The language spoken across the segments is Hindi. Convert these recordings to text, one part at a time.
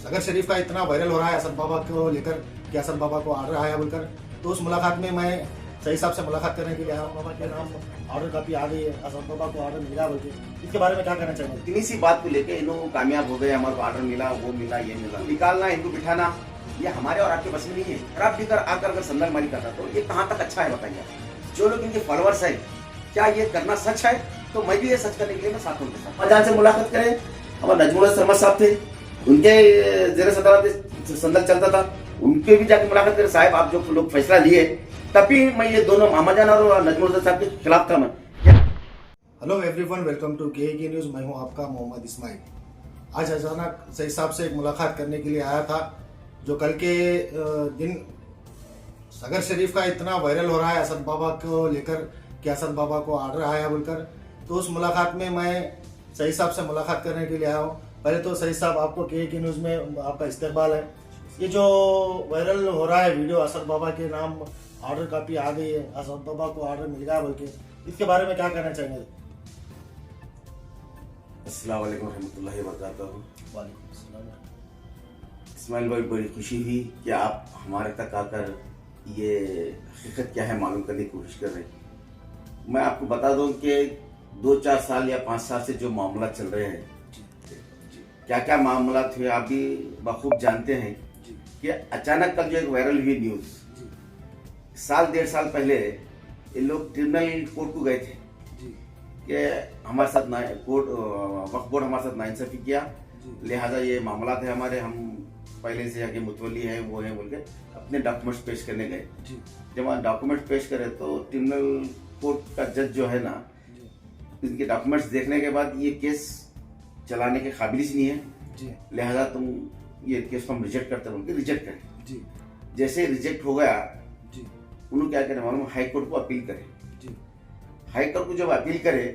सगर शरीफ का इतना वायरल हो रहा है असद बाबा को लेकर कि असद बाबा को ऑर्डर आया बोलकर, तो उस मुलाकात में मैं सही साहब से मुलाकात करने के लिए आया हूँ। बाबा के नाम ऑर्डर कापी आ गई है, असद बाबा को ऑर्डर मिला बोल के, इसके बारे में क्या कहना चाहिए? इतनी सी बात को लेके इन्हों कामयाब हो गए, हमारे को ऑर्डर मिला, वो मिला, ये मिला, निकालना इनको बिठाना ये हमारे और आपके बस में नहीं है। खराब भी कर आकर अगर संदल मारी करता तो ये कहाँ तक अच्छा है बताइए। जो लोग इनके फॉलोअर्स है, क्या ये करना सच है? तो मैं भी ये सच करने के लिए मैं साथ हूँ उनके साथ। जहाँ से मुलाकात करें, हमारे नजमुल शर्मा साहब थे, उनके जेर सदारत संदल चलता था, उनके भी जाके मुलाकात करें। साहब आप जो लोग फैसला लिए, तभी मैं ये दोनों मामा जान और नजमुल साहब के खिलाफ था मैं। हेलो एवरीवन, वेलकम टू के न्यूज़। मैं हूं आपका मोहम्मद इस्माइल। आज अचानक सही साहब से एक मुलाकात करने के लिए आया था, जो कल के दिन सगर शरीफ का इतना वायरल हो रहा है असद बाबा को लेकर कि असद बाबा को ऑर्डर आया बोलकर, तो उस मुलाकात में मैं सही साहब से मुलाकात करने के लिए आया हूँ। पहले तो सही साहब, आपको के न्यूज़ में आपका इस्तेकबाल है। ये जो वायरल हो रहा है वीडियो, असद बाबा के नाम ऑर्डर कापी आ गई है, असद बाबा को ऑर्डर मिल गया बोल के, इसके बारे में क्या कहना चाहेंगे? अस्सलाम वालेकुम रहमतुल्लाहि व बरकातहू। वालेकुम अस्सलाम। इस्माइल भाई, बड़ी खुशी हुई कि आप हमारे तक आकर ये हकीकत क्या है मालूम करने की कोशिश कर रहे हैं। मैं आपको बता दूं कि 2-4 साल या 5 साल से जो मामला चल रहे हैं, क्या क्या मामला थे आप भी बखूब जानते हैं कि अचानक कल जो एक वायरल हुई न्यूज़, 1.5 साल पहले ये लोग ट्रिब्यूनल कोर्ट को गए थे कि हमारे साथ वक्फ बोर्ड हमारे साथ नाइंसाफी किया, लिहाजा ये मामला थे हमारे, हम पहले से आगे मुतवली है वो है बोल के अपने डॉक्यूमेंट्स पेश करने गए। जब वहाँ डॉक्यूमेंट्स पेश करे तो ट्रिब्यूनल कोर्ट का जज जो है ना, इनके डॉक्यूमेंट्स देखने के बाद ये केस चलाने के काबिल ही नहीं है, लिहाजा तुम ये केस को हम रिजेक्ट करते हैं, रिजेक्ट करें। जैसे रिजेक्ट हो गया, उन्होंने क्या करें मालूम, हाई कोर्ट को अपील करें। हाई कोर्ट को जब अपील करे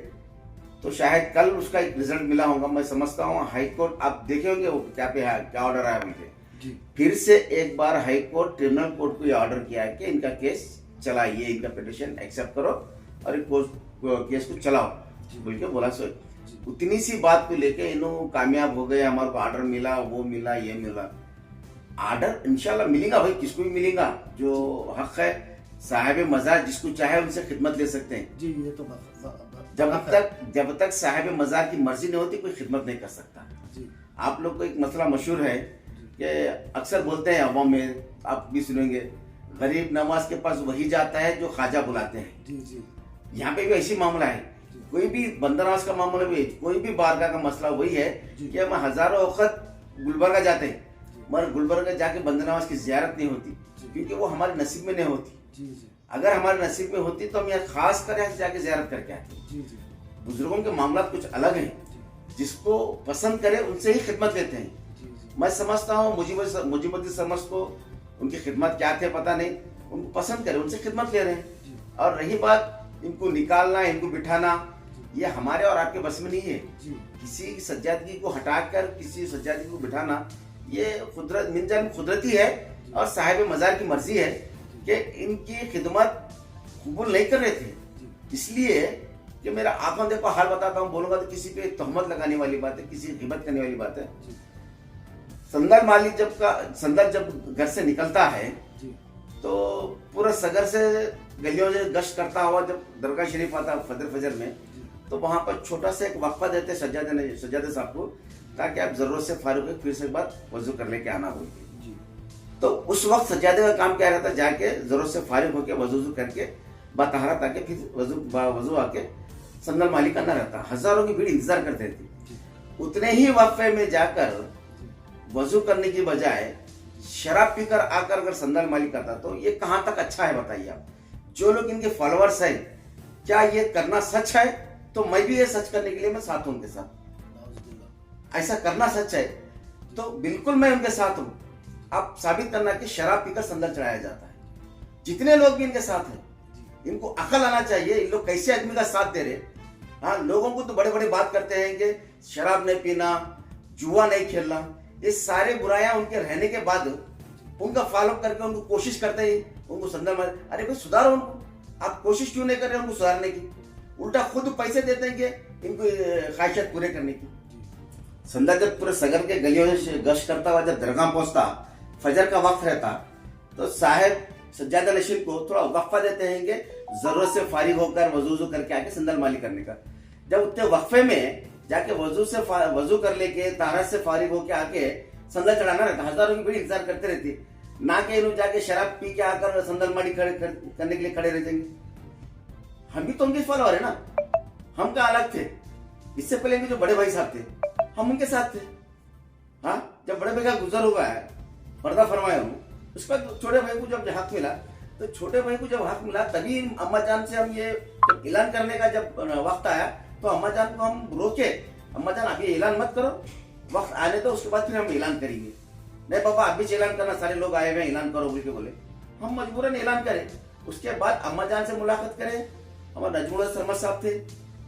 तो शायद कल उसका एक रिजल्ट मिला होगा, मैं समझता हूँ। हाई कोर्ट आप देखे होंगे वो क्या पे है, क्या ऑर्डर आया बोल के, फिर से एक बार हाई कोर्ट ट्रिब्यूनल कोर्ट को ये ऑर्डर किया है कि इनका केस चलाइए, इनका पिटिशन एक्सेप्ट करो और केस को चलाओ बोल के बोला। सो उतनी सी बात को लेके इन्हों कामयाब हो गए, हमारे को ऑर्डर मिला, वो मिला, ये मिला। ऑर्डर इंशाल्लाह मिलेगा भाई, किसको भी मिलेगा। जो हक है, साहिब मज़ार जिसको चाहे उनसे खिदमत ले सकते हैं। जी, ये तो जब तक साहिब मज़ार की मर्जी नहीं होती कोई खिदमत नहीं कर सकता। आप लोग को एक मसला मशहूर है कि अक्सर बोलते हैं अवाम में, आप भी सुनेंगे, गरीब नवाज के पास वही जाता है जो ख्वाजा बुलाते हैं। यहाँ पे भी ऐसी मामला है, कोई भी बंदा नवाज का मामला भी, कोई भी बारगाह का मसला वही है कि हम हजारों वक्त गुलबर्गा जाते हैं, मगर गुलबर्गा जाके बंदा नवाज की जियारत नहीं होती, क्योंकि वो हमारे नसीब में नहीं होती। अगर हमारे नसीब में होती तो हम यहाँ खास कर यहाँ जाके जियारत करके आते। बुजुर्गों के मामला कुछ अलग हैं, जिसको पसंद करे उनसे ही खिदमत लेते हैं। मैं समझता हूँ मुजीबुद्दीन समझ को उनकी खिदमत क्या थे पता नहीं, उनको पसंद करे उनसे खिदमत ले रहे हैं। और रही बात इनको निकालना, इनको बिठाना, ये हमारे और आपके बस में नहीं है। किसी सज्जादगी को हटाकर किसी सज्जादगी को बिठाना ये खुदरत मिनजान खुदरती है और साहिब मज़ार की मर्जी है कि इनकी खिदमत कबूल नहीं कर रहे थे। इसलिए कि मेरा आंखों देखो हाल बताता हूँ, बोलूंगा तो किसी पे तहमत लगाने वाली बात है, किसी गिबत करने वाली बात है। संदल मालिक जब घर से निकलता है तो पूरा सगर से गलियों से गश्त करता हुआ जब दरगाह शरीफ आता फजर में, तो वहां पर छोटा सा एक वक्फा देते सज्जादे साहब को, ताकि आप जरूरत से फारूक है फिर से एक बार वजू कर लेके आना बोल। तो उस वक्त सज्जादे का काम क्या रहता, जाके जरूरत से फारिग होकर वजू करके बतहरत आके फिर वजू आके संदल मालिक करना रहता। हजारों की भीड़ इंतजार करते थे। उतने ही वक्फे में जाकर वजू करने की बजाय शराब पीकर आकर अगर संदल मालिक करता तो ये कहाँ तक अच्छा है बताइए आप। जो लोग इनके फॉलोअर्स हैं, क्या ये करना सच है? तो मैं भी ये सच करने के लिए मैं साथ हूं उनके साथ। ऐसा करना सच है तो बिल्कुल मैं उनके साथ हूं। आप साबित करना कि शराब पीकर संदल चढ़ाया जाता है। जितने लोग भी इनके साथ हैं, इनको अकल आना चाहिए, इन लोग कैसे आदमी का साथ दे रहे। हाँ, लोगों को तो बड़े बड़े बात करते हैं कि शराब नहीं पीना, जुआ नहीं खेलना, ये सारे बुराइयां उनके रहने के बाद उनका फॉलो करके उनको कोशिश करते हैं उनको संदल मार। अरे भाई सुधारो उनको, आप कोशिश क्यों नहीं कर रहे उनको सुधारने की? उल्टा खुद पैसे देते हैं कि इनको ख्वाहिशात पूरे करने की। संदा जब पूरे सगर के गलियों से गश्त करता हुआ जब दरगाह पहुंचता, फजर का वक्त रहता, तो साहेब सज्जादा नशीन को थोड़ा वक्फा देते हैं कि जरूरत से फारिग होकर वजू करके आके संदल माली करने का। जब उतने वक्फे में जाके वजू कर लेके तारत से फारिग होके आके संदल चढ़ाना रहता, हजारों की भीड़ इंतजार करते रहती, ना कि इन्हों जाके शराब पी के आकर संदल माली करने के लिए खड़े रह जाएंगे। हम भी तो उनके फॉलोअर है ना, हम क्या अलग थे? इससे पहले भी जो बड़े भाई साहब थे हम उनके साथ थे। हाँ, जब बड़े भाई का गुजर हुआ है, पर्दा फरमाया हूँ, उसके बाद छोटे भाई को जब हक मिला, तो छोटे भाई को जब हक मिला तभी अम्मा जान से हम ये जब ऐलान करने का जब वक्त आया तो अम्मा जान को हम रोके, अम्मा जान अभी ऐलान मत करो, वक्त आने दो, उसके बाद फिर हम ऐलान करेंगे। नहीं बाबा अभी से ऐलान करना, सारे लोग आए हुए ऐलान करो बोल के बोले, हम मजबूरन ऐलान करें। उसके बाद अम्मा जान से मुलाकात करें। हमारे नजमुल शर्मा साहब थे,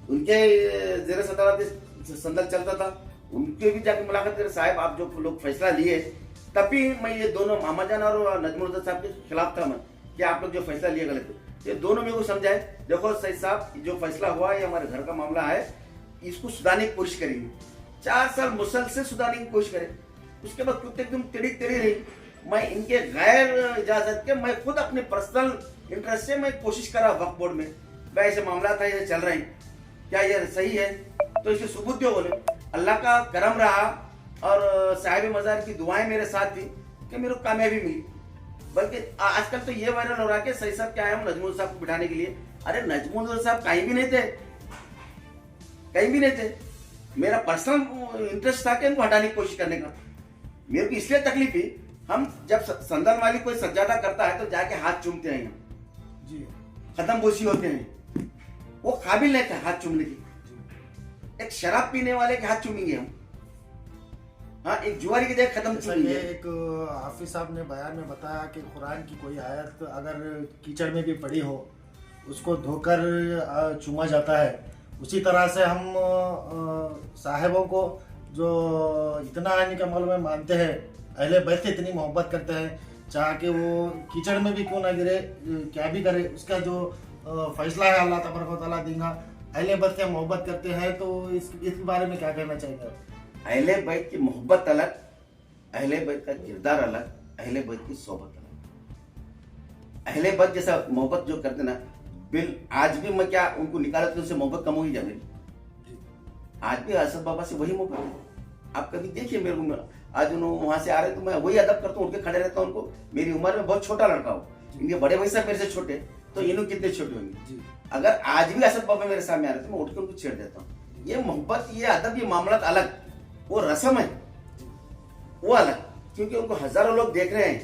उनके जेर सदारत संदल चलता था, उनके भी जाके मुलाकात करें, साहब आप जो लोग फैसला लिए, तभी मैं ये दोनों अम्मा जान और नजमुल साहब के खिलाफ था मैं कि आप लोग जो फैसला लिए गलत है। ये दोनों मेरे को समझाए, देखो सईद साहब जो फैसला हुआ है हमारे घर का मामला है, इसको सुधारने की कोशिश करेंगे। 4 साल मुसलसल सुधारने की कोशिश करें। उसके बाद कुत्ते एकदम टेढ़ी रही, मैं इनके गैर इजाजत के मैं खुद अपने पर्सनल इंटरेस्ट से मैं कोशिश करा वक्फ बोर्ड में, भाई ऐसे मामला था, ये चल रहे हैं, क्या ये सही है? तो इसके सबूत दो बोले। अल्लाह का करम रहा और साहिब मज़ार की दुआएं मेरे साथ थी कि मेरे को कामयाबी मिली। बल्कि आजकल तो ये वायरल हो रहा है कि सही साहब क्या है, हम नजमुल साहब को बिठाने के लिए। अरे नजमुल साहब कहीं भी नहीं थे, कहीं भी नहीं थे। मेरा पर्सनल इंटरेस्ट था कि इनको हटाने की कोशिश करने का। मेरे को इसलिए तकलीफ हुई, हम जब संदल माली कोई सज्जादा करता है तो जाके हाथ चूमते हैं जी, खत्म बोसी होते हैं, वो काबिल नहीं था हाथ चूमने की। एक शराब पीने वाले के हाथ चूमेंगे हम? हाँ, एक जुआरी की जगह खत्म चूमेंगे। एक हाफिज साहब ने बयान में बताया कि कुरान की कोई आयत अगर कीचड़ में भी पड़ी हो उसको धोकर चूमा जाता है। उसी तरह से हम साहिबों को जो इतना इनका मालूम है मानते हैं, अहले बैत से इतनी मोहब्बत करते हैं, चाहे कि वो कीचड़ में भी क्यों ना गिरे, क्या भी करे, उसका जो फैसला है अल्लाह तबारक व तआला देगा। अहले बैत से मोहब्बत करते हैं, तो इस बारे में क्या कहना चाहिए? अहले बैत की मोहब्बत अलग, अहले बैत का किरदार अलग, अहले बैत की सोबत अलग। अहले बैत जैसा मोहब्बत जो करते ना, बिल आज भी मैं क्या उनको निकाला तो उनसे मोहब्बत कम हो ही जाए। आज भी असद बाबा से वही मोहब्बत है। आप कभी देखिए मेरे को, आज उन्होंने वहां से आ रहे तो मैं वही अदब करता हूँ, उठ के खड़े रहता हूँ। उनको मेरी उम्र में बहुत छोटा लड़का हूँ, इनके बड़े भाई साहब मेरे से छोटे, तो इन्हों कितने छोटे होंगे। अगर आज भी असद बाबा मेरे सामने आ रहे तो मैं उठ के उनको छेड़ देता हूँ। ये मोहब्बत, ये अदब, ये मामला अलग, वो रस्म है वो अलग, क्योंकि उनको हजारों लोग देख रहे हैं।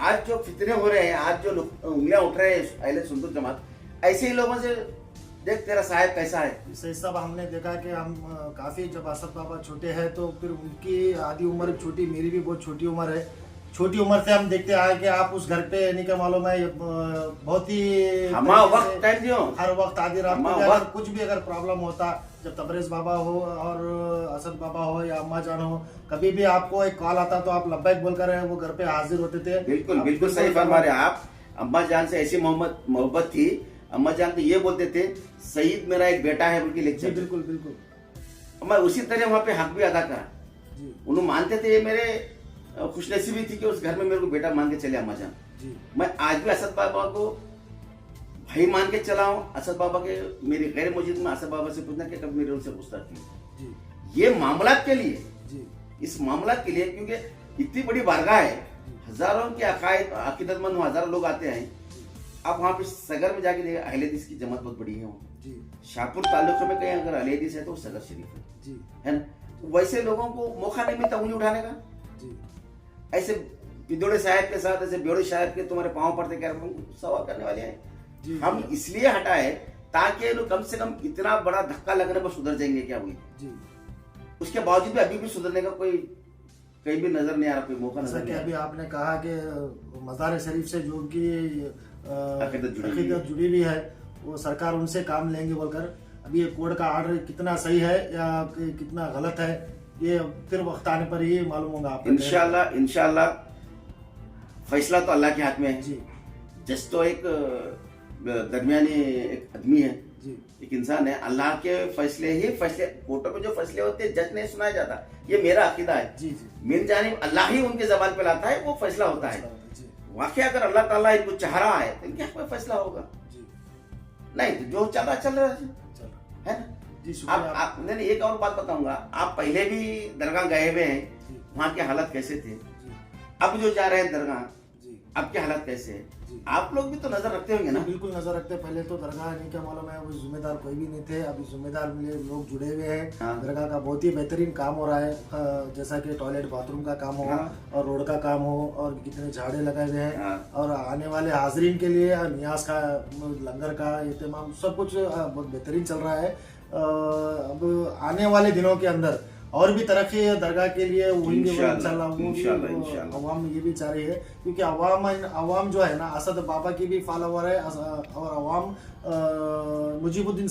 आज जो फितने हो रहे हैं, आज जो उंगलियां उठ रहे हैं अहले सुन्नत जमात, ऐसे ही लोगों से देख तेरा साहिब कैसा है। सही साहब, हमने देखा कि हम काफ़ी जब असद बाबा छोटे हैं तो फिर उनकी आधी उम्र छोटी, मेरी भी बहुत छोटी उम्र है। छोटी उम्र से हम देखते आए कि आप उस घर पे नहीं, क्या मालूम है, बहुत ही वक्त टाइम दियो, हर वक्त आधी रात में अगर कुछ भी अगर प्रॉब्लम होता, जब तबरेज बाबा हो और असद बाबा हो या अम्मा जान हो, कभी भी आपको एक कॉल आता तो आप लब्बैक बोलकर वो घर पे हाजिर होते थे। बिल्कुल बिल्कुल सही फरमा रहे आप। अम्मा जान से ऐसी मोहब्बत थी, अम्मा जान तो ये बोलते थे सईद मेरा एक बेटा है बोल के लेक्चर। बिल्कुल बिल्कुल। मैं उसी तरह वहाँ पे हक भी अदा करा। उन्होंने मानते थे, ये मेरे खुशनसीबी थी कि उस घर में मेरे को बेटा मान के चले अम्मा जान। मैं आज भी असद बाबा को भाई मान के चला हूँ। असद बाबा के मेरी गैर मौजूद में असद बाबा से पूछना कि कभी मेरे उनसे पूछता थी ये मामला के लिए, इस मामला के लिए, क्योंकि इतनी बड़ी बारगाह है, हजारों के अकीदतमंद हजारों लोग आते हैं। आप वहाँ पे सगर में जाके देखिए, अहले हदीस की जमात बहुत बड़ी है शाहपुर तालुके में कहीं अगर अहले हदीस है तो सगर शरीफ है ना। तो वैसे लोगों को मौका नहीं मिलता उंगली उठाने का। ऐसे पिदोड़े साहब के साथ, ऐसे ब्योड़े साहब के तुम्हारे पाँव पड़ते क्या सवाल करने वाले हैं। हम इसलिए हटाए ताकि लोग कम से कम इतना बड़ा धक्का लगने पर सुधर जाएंगे क्या हुई। उसके बावजूद भी अभी भी सुधरने का कोई कहीं भी नजर नहीं आ रहा, कोई मौका नजर नहीं आ रहा। अभी आपने कहा कि मज़ार शरीफ से जो की अकीदत जुड़ी हुई है, वो सरकार उनसे काम लेंगे बोलकर, अभी ये कोर्ट का ऑर्डर कितना सही है या कितना गलत है, ये फिर वक्त आने पर ही मालूम होगा आपको। इंशाल्लाह फैसला तो अल्लाह के हाथ में है। जज तो एक दरमियानी एक आदमी है, जी एक इंसान है, अल्लाह के फैसले ही फैसले, कोर्टों में जो फैसले होते हैं जज नहीं सुनाया जाता, ये मेरा अकीदा है। जी जी मेन जानिब अल्लाह ही उनके जबान पे लाता है, वो फैसला होता है। जी वाकई अगर अल्लाह ताला इनको चाह रहा है तो इनके हक में फैसला होगा, जी नहीं तो जो चल रहा है चलो है ना। जी आप शुक्रिया नहीं, एक और बात बताऊंगा, आप पहले भी दरगाह गए हुए हैं, जी वहाँ के हालात कैसे थे, जी अब जो जा रहे हैं दरगाह, जी अब के हालात कैसे हैं, जी आप लोग भी तो नजर रखते होंगे ना। बिल्कुल नजर रखते हैं। पहले तो दरगाह नहीं क्या मालूम है, वो जिम्मेदार कोई भी नहीं थे, अभी जिम्मेदार मिले लोग जुड़े हुए हैं। हाँ। दरगाह का बहुत ही बेहतरीन काम हो रहा है, जैसा कि टॉयलेट बाथरूम का काम हो हाँ। और रोड का काम हो और कितने झाड़े लगाए हुए हैं हाँ। और आने वाले हाजरीन के लिए नियाज का लंगर का एहतमाम सब कुछ बहुत बेहतरीन चल रहा है। अब आने वाले दिनों के अंदर और भी तरक्की दरगाह के लिए होंगे इंशाल्लाह। वो भी इंशाल्लाह। अवाम ये भी चाह रही है, क्योंकि अवाम जो है ना असद बाबा की भी फॉलोवर है और अवाम मुजीबुद्दीन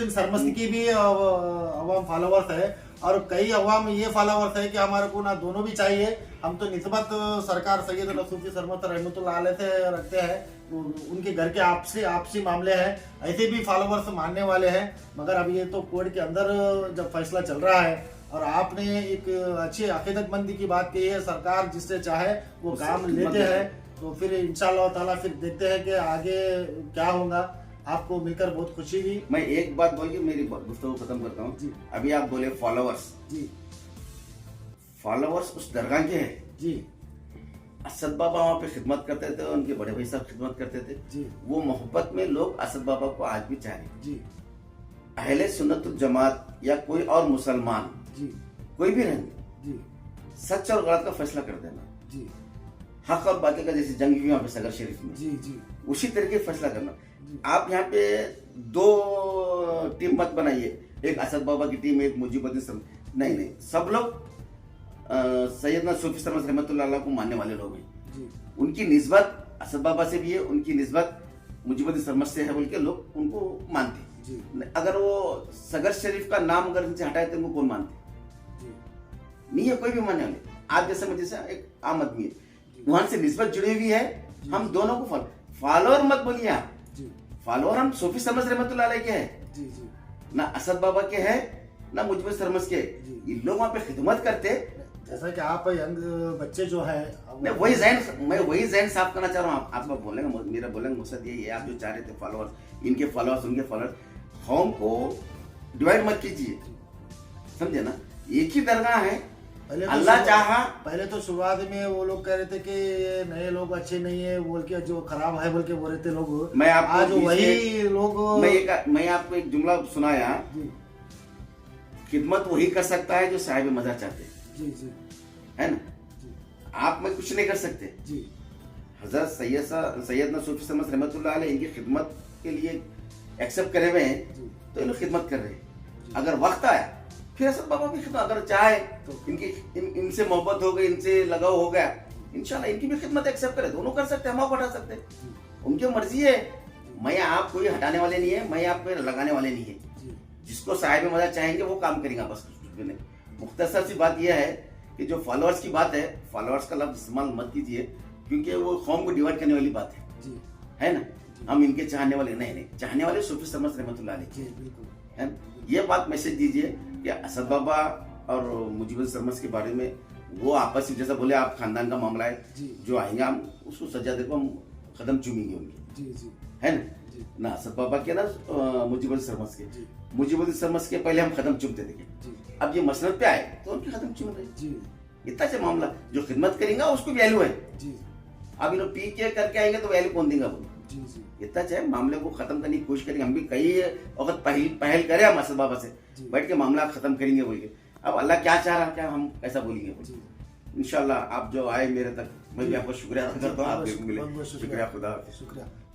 सरमस्ती की भी अवाम फॉलोवर्स है और कई अवाम ये फॉलोवर्स है कि हमारे को ना दोनों भी चाहिए। हम तो निस्बत सरकार सैयद सूफी सरमत रहमतुल्लाह अलैह से रखते हैं, उनके घर के आपसी मामले हैं, ऐसे भी फॉलोवर्स मानने वाले हैं। मगर अब ये तो कोर्ट के अंदर जब फैसला चल रहा है और आपने एक अच्छी अकीदतमंदी की बात कही है, सरकार जिससे चाहे वो काम लेते हैं, तो फिर इंशाअल्लाह ताला फिर देखते हैं कि आगे क्या होगा। आपको मिलकर बहुत खुशी हुई। मैं एक बात बोल के मेरी गुफ्तगू खत्म करता हूँ। जी अभी आप बोले फॉलोवर्स, जी फॉलोवर्स उस दरगाह के हैं। जी असद बाबा वहाँ पे खिदमत करते थे, उनके बड़े भाई साहब खिदमत करते थे, जी वो मोहब्बत में लोग असद बाबा को आज भी चाह रहे हैं। जी अहले सुन्नतुल जमात या कोई और मुसलमान जी कोई भी रहेंगे, जी सच और गलत का फैसला कर देना, जी हक और बातिल का, जैसे जंग हुई वहाँ पे सगर शरीफ में, जी जी उसी तरीके फैसला करना। जी। आप यहाँ पे दो टीम मत बनाइए, एक असद बाबा की टीम, एक मुजीबुद्दीन सरमत, नहीं, सब लोग सैयदना सूफी सरमत रहमतुल्लाह अलैह को मानने वाले लोग हैं। जी उनकी निस्बत असद बाबा से भी है, उनकी निस्बत मुजीबुद्दीन सरमत से है बोल के लोग उनको मानते हैं। जी अगर वो सगर शरीफ का नाम अगर इनसे हटाए तो उनको कौन मानते? जी नहीं है कोई भी मानने वाले। आप जैसे मैं जैसे एक आम आदमी है, वहां से निस्बत जुड़ी हुई है, हम दोनों को फॉलोअर मत बोलिए आप। जी फॉलोअर हम सूफी सरमत रहमतुल्लाह अलैह के हैं, जी जी ना असद बाबा के हैं ना मुजीबुद्दीन सरमत के। ये लोग वहाँ पे खिदमत करते। जैसा कि आप यंग बच्चे जो है मैं वही जहन साफ करना चाह रहा हूँ। आप बोलेंगे, मेरा बोलेंगे मकसद यही है, आप जो चाह रहे थे फॉलोअर्स, इनके फॉलोअर्स उनके फॉलोअर्स, कौम को डिवाइड मत कीजिए, समझे ना। एक ही दरगाह है, अल्लाह चाहा। पहले तो शुरुआत में वो लोग कह रहे थे कि ये नए लोग अच्छे नहीं है बोल के, जो खराब है बोल के बोल रहे थे लोग। मैं आपको आज वही लोग मैं आपको एक जुमला सुनाया, खिदमत वही कर सकता है जो साहिब मज़ार चाहते हैं। जी जी है ना, जी आप में कुछ नहीं कर सकते। जी हजरत सैयदना सूफी सरमत रहमतुल्लाह अलैह इनकी खिदमत के लिए एक्सेप्ट करे हुए हैं, जी तो ये लोग खिदमत कर रहे हैं। अगर वक्त आया फिर असद बाबा की खिदमत, अगर चाहे तो इनसे मोहब्बत हो गई, इनसे लगाव हो गया, इंशाल्लाह इनकी भी खिदमत एक्सेप्ट करे, दोनों कर सकते हैं, हम आपको हटा सकते हैं, उनकी मर्जी है। मैं आप कोई हटाने वाले नहीं है, मैं आपको लगाने वाले नहीं है। जी जिसको साहिब मज़ार चाहेंगे वो काम करेंगे, बस कुछ भी नहीं। मुख्तसर सी बात यह है कि जो फॉलोअर्स की बात है, फॉलोअर्स का लफ्ज इस्तेमाल मत कीजिए, क्योंकि वो कौम को डिवाइड करने वाली बात है। जी है ना, हम इनके चाहने वाले नहीं, चाहने वाले सूफी सरमत रहमतुल्लाह अलैह जी बिल्कुल है ना। ये बात मैसेज दीजिए कि असद बाबा और मुजीबुद्दीन सरमत के बारे में वो आपस में, जैसा बोले आप खानदान का मामला है, जी जो आएंगे हम उसको सजा देकर हम कदम चूमेंगे उनके, जी जी है जी ना असद बाबा के ना मुजीबुद्दीन सरमत के। जी मुजीबुद्दीन सरमत के पहले हम कदम चूमते थे, जी अब ये मसनद पे आए तो उनके कदम चूम रहे। जी इतना से मामला, जो खिदमत करेंगे उसको वैल्यू है। जी अब इन्होंने पी के करके आएंगे तो वैल्यू कौन देगा बोलो। जी जी इतना चाहे मामले को खत्म करने की कोशिश करेंगे, हम भी कई वक्त पहल करें हम असद बाबा से जी। बैठ के मामला खत्म करेंगे बोल के। अब अल्लाह क्या चाह रहा है, क्या हम कैसा बोलेंगे बोल। जी इंशाल्लाह आप जो आए मेरे तक, मैं भी आपको शुक्रिया अदा करता हूँ, आप भी मिले। बहुत बहुत शुक्रिया, खुदा हाफिज़। शुक्रिया।